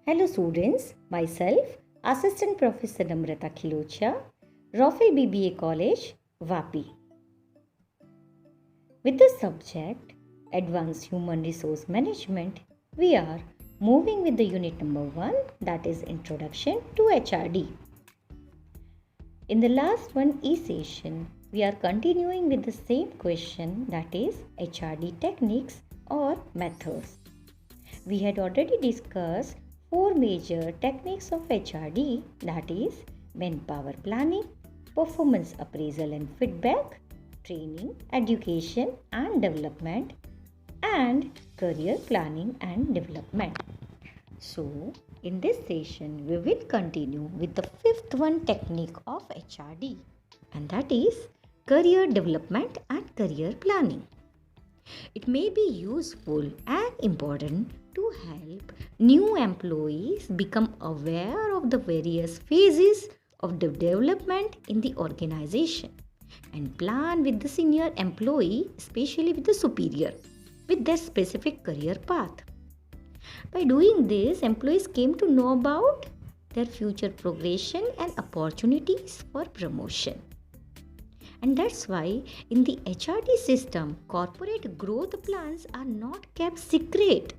Hello students, myself Assistant Professor Namrata Khilocha, Rofel BBA College, Vapi. With the subject Advanced Human Resource Management, we are moving with the unit number 1, that is Introduction to HRD. In the last one e-session, we are continuing with the same question, that is HRD techniques or methods. We had already discussed 4 major techniques of HRD, that is manpower planning, performance appraisal and feedback, training, education and development, and career planning and development. So, in this session, we will continue with the 5th one technique of HRD, and that is career development and career planning. It may be useful and important to help new employees become aware of the various phases of the development in the organization and plan with the senior employee, especially with the superior, with their specific career path. By doing this, employees came to know about their future progression and opportunities for promotion. And that's why in the HRD system, corporate growth plans are not kept secret.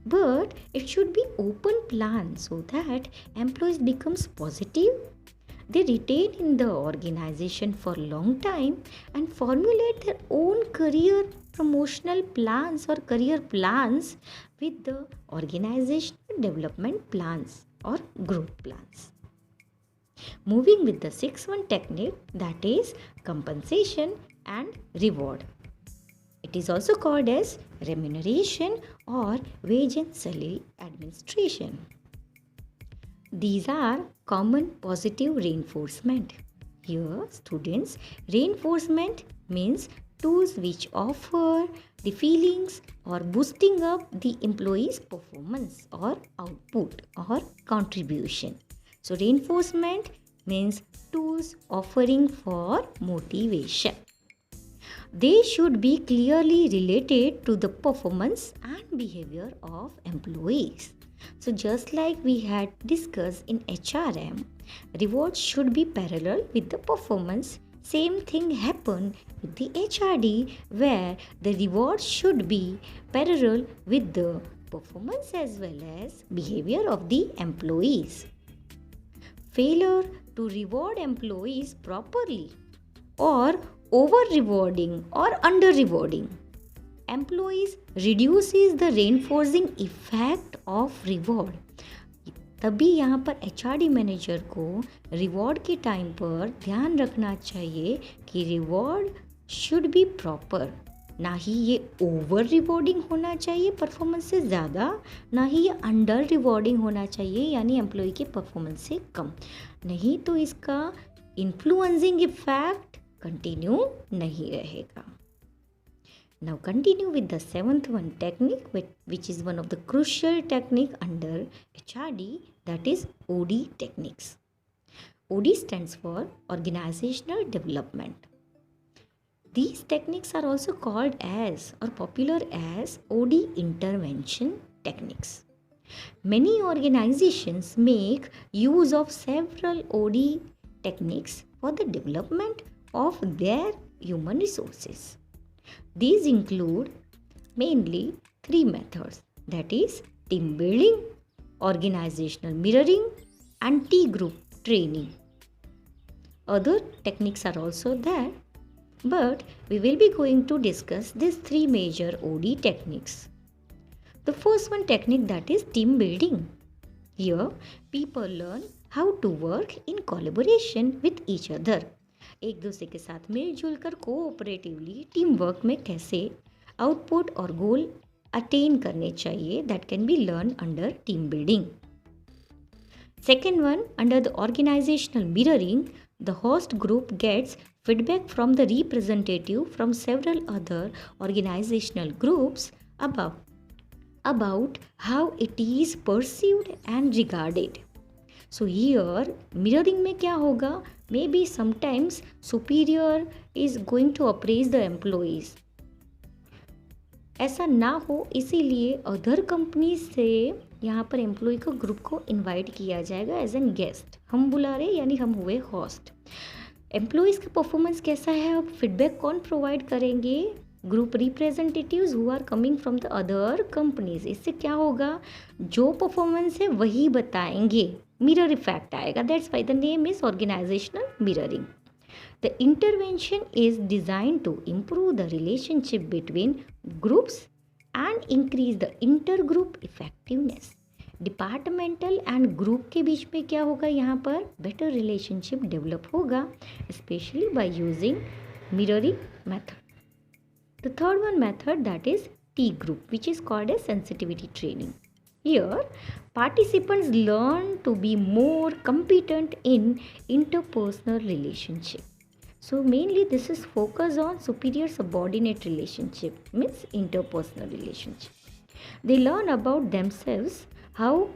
But it should be open plan so that employees becomes positive. They retain in the organization for long time and formulate their own career promotional plans or career plans with the organizational development plans or growth plans. Moving with the 6th one technique, that is compensation and reward. It is also called as remuneration or wage and salary administration. These are common positive reinforcement. Here, students, reinforcement means tools which offer the feelings or boosting up the employee's performance or output or contribution. So, reinforcement means tools offering for motivation. They should be clearly related to the performance and behavior of employees. So just like we had discussed in HRM, rewards should be parallel with the performance. Same thing happened with the HRD where the rewards should be parallel with the performance as well as behavior of the employees. Failure to reward employees properly or over rewarding or under rewarding employees reduces the reinforcing effect of reward. तभी यहाँ पर HRD manager को reward के time पर ध्यान रखना चाहिए कि रिवॉर्ड शुड बी प्रॉपर, ना ही ये ओवर रिवॉर्डिंग होना चाहिए परफॉर्मेंस से ज़्यादा, ना ही ये अंडर रिवॉर्डिंग होना चाहिए यानी एम्प्लॉय के परफॉर्मेंस से कम, नहीं तो इसका इन्फ्लुएंसिंग इफेक्ट कंटिन्यू नहीं रहेगा. Now continue with the 7th one technique, which is one of the crucial technique under HRD, that is OD techniques. OD stands for Organizational Development. These techniques are also called as or popular as OD intervention techniques. Many organizations make use of several OD techniques for the development of their human resources. These include mainly 3 methods, that is team building, organizational mirroring and T-group training. Other techniques are also there, but we will be going to discuss these 3 major OD techniques. The first one technique, that is team building. Here people learn how to work in collaboration with each other. एक दूसरे के साथ मिलजुल कर cooperatively team work में कैसे output और गोल attain करने चाहिए, that can be learn under team building. Second one, under the organisational mirroring, the host group gets feedback from the representative from several other organizational groups about how it is perceived and regarded. So here mirroring में क्या होगा, maybe sometimes superior is going to appraise the employees ऐसा ना हो इसीलिए other company से यहाँ पर एम्प्लॉय को ग्रुप को इनवाइट किया जाएगा एज एन गेस्ट। हम बुला रहे यानी हम हुए होस्ट। एम्प्लॉयज़ का परफॉर्मेंस कैसा है, अब फीडबैक कौन प्रोवाइड करेंगे, group representatives who are coming from the other companies. इससे क्या होगा, जो परफॉर्मेंस है वही बताएंगे, मिरर इफेक्ट आएगा। That's why the name is organisational mirroring. The intervention is designed to improve the relationship between groups and increase the intergroup effectiveness. Departmental and group के बीच में क्या होगा, यहाँ पर बेटर रिलेशनशिप डेवलप होगा, specially by using mirroring method. The third one method that is T group, which is called as sensitivity training. Here, participants learn to be more competent in interpersonal relationship. So mainly this is focused on superior subordinate relationship, means interpersonal relationship. They learn about themselves, how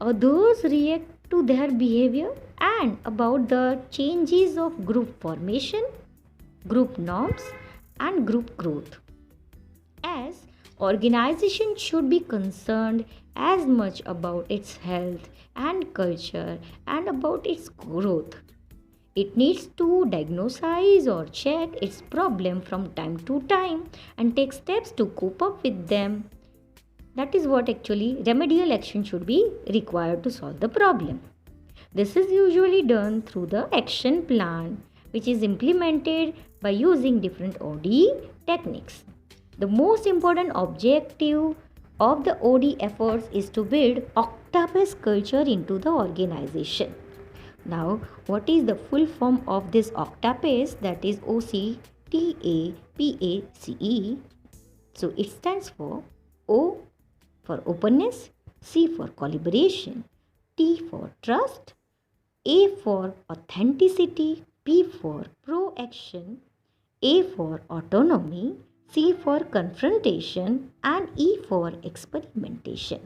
others react to their behavior, and about the changes of group formation, group norms, and group growth. As organization should be concerned as much about its health and culture and about its growth. It needs to diagnose or check its problem from time to time and take steps to cope up with them. That is what actually remedial action should be required to solve the problem. This is usually done through the action plan, which is implemented by using different OD techniques. The most important objective of the OD efforts is to build octopus culture into the organization. Now, what is the full form of this octopus? That is OCTAPACE. So it stands for O for openness, C for collaboration, T for trust, A for authenticity, P for proaction, A for autonomy, C for confrontation, and E for experimentation.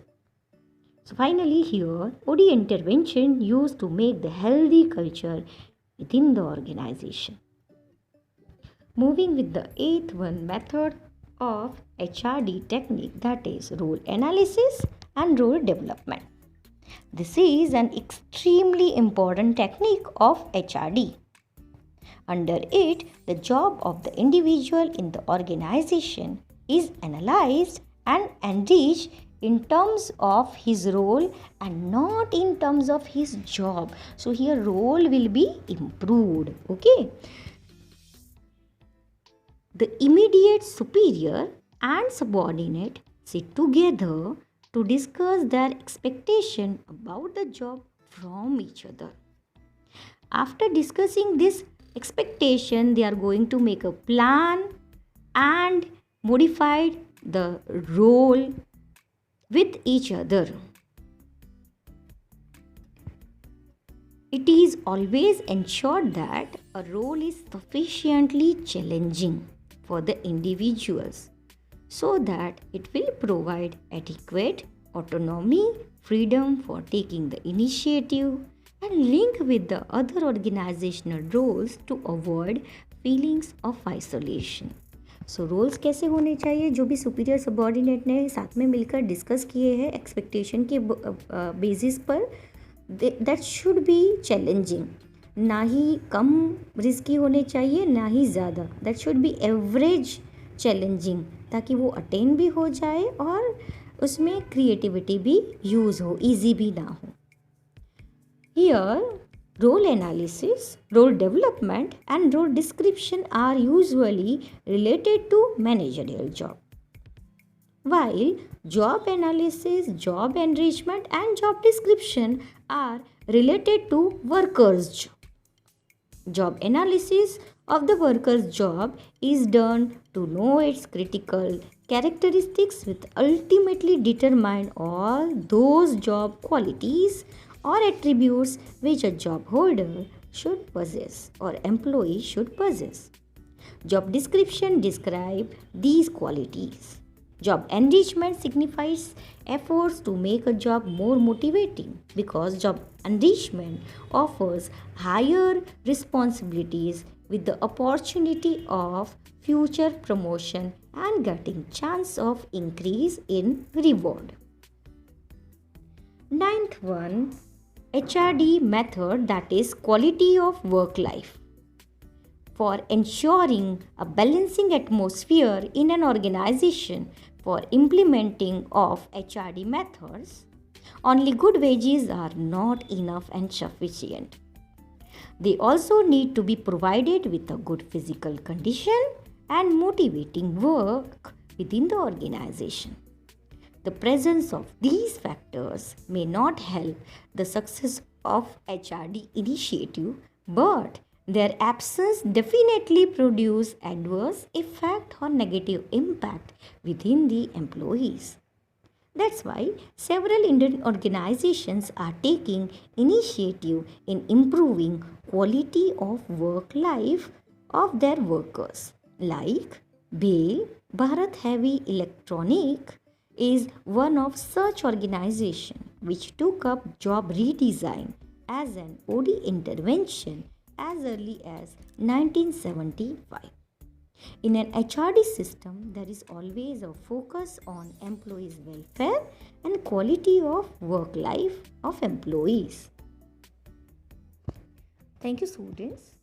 So finally here, OD intervention used to make the healthy culture within the organization. Moving with the eighth one method of HRD technique, that is role analysis and role development. This is an extremely important technique of HRD. Under it, the job of the individual in the organization is analyzed and enriched in terms of his role and not in terms of his job. So here role will be improved. Okay. The immediate superior and subordinate sit together to discuss their expectation about the job from each other. After discussing this expectation, they are going to make a plan and modify the role with each other. It is always ensured that a role is sufficiently challenging for the individuals so that it will provide adequate autonomy, freedom for taking the initiative, and link with the other organizational roles to avoid feelings of isolation. So roles कैसे होने चाहिए, जो भी superior subordinate ने साथ में मिलकर discuss किए हैं एक्सपेक्टेशन के बेसिस पर, दैट शुड बी चैलेंजिंग, ना ही कम रिस्की होने चाहिए ना ही ज़्यादा, that should be average challenging, ताकि वो अटेन भी हो जाए और उसमें क्रिएटिविटी भी यूज़ हो, ईजी भी ना हो. Here role analysis, role development, and role description are usually related to managerial job, while job analysis, job enrichment, and job description are related to workers' job. Job analysis of the worker's job is done to know its critical characteristics, which ultimately determine all those job qualities or attributes which a job holder should possess or employee should possess. Job description describes these qualities. Job enrichment signifies efforts to make a job more motivating, because job enrichment offers higher responsibilities with the opportunity of future promotion and getting chance of increase in reward. Ninth one, HRD method, that is quality of work life. For ensuring a balancing atmosphere in an organization for implementing of HRD methods, only good wages are not enough and sufficient. They also need to be provided with a good physical condition and motivating work within the organization. The presence of these factors may not help the success of HRD initiative, but their absence definitely produce adverse effect or negative impact within the employees. That's why several Indian organizations are taking initiative in improving quality of work life of their workers. Like BHEL, Bharat Heavy Electronic is one of such organization which took up job redesign as an OD intervention as early as 1975. In an HRD system, there is always a focus on employees' welfare and quality of work life of employees. Thank you, students.